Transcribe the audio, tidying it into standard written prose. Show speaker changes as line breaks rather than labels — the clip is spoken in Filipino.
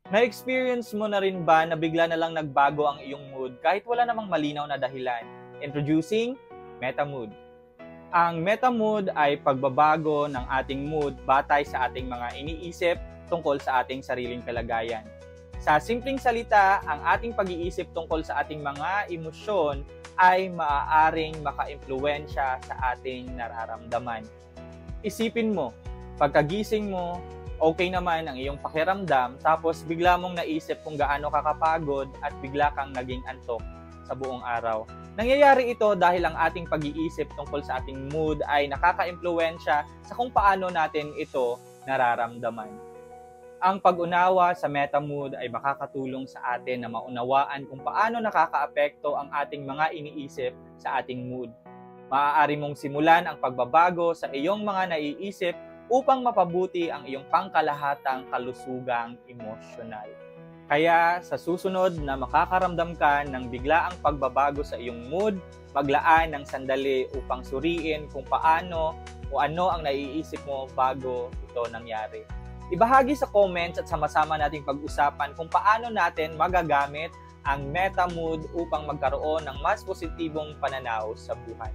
Na-experience mo na rin ba na bigla na lang nagbago ang iyong mood kahit wala namang malinaw na dahilan? Introducing Meta Mood. Ang meta mood ay pagbabago ng ating mood batay sa ating mga iniisip tungkol sa ating sariling kalagayan. Sa simpleng salita, ang ating pag-iisip tungkol sa ating mga emosyon ay maaaring maka-impluwensya sa ating nararamdaman. Isipin mo, pagkagising mo, okay naman ang iyong pakiramdam, tapos bigla mong naisip kung gaano ka kapagod at bigla kang naging antok sa buong araw. Nangyayari ito dahil ang ating pag-iisip tungkol sa ating mood ay nakaka-impluwensya sa kung paano natin ito nararamdaman. Ang pag-unawa sa meta mood ay makakatulong sa atin na maunawaan kung paano nakakaapekto ang ating mga iniisip sa ating mood. Maaari mong simulan ang pagbabago sa iyong mga naiisip upang mapabuti ang iyong pangkalahatang kalusugang emosyonal. Kaya sa susunod na makakaramdam ka ng biglaang pagbabago sa iyong mood, maglaan ng sandali upang suriin kung paano o ano ang naiisip mo bago ito nangyari. Ibahagi sa comments at sama-sama nating pag-usapan kung paano natin magagamit ang meta mood upang magkaroon ng mas positibong pananaw sa buhay.